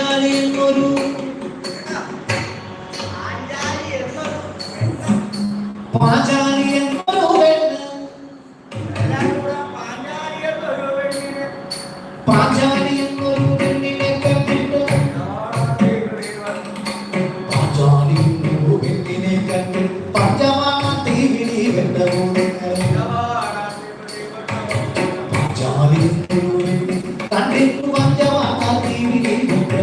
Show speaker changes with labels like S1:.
S1: പാഞ്ചാലി എന്നൊരു പാഞ്ചാലി എന്നൊരു പാഞ്ചാലി എന്നൊരു പെണ്ണിനെ കണ്ടിട്ട് പാഞ്ചാലി എന്നൊരു പെണ്ണിനെ കണ്ടിട്ട് പഞ്ചവാണ തീവിളി കണ്ടു പാഞ്ചാലി എന്നൊരു കണ്ടിട്ട് പഞ്ചവാണ തീവിളി കണ്ടു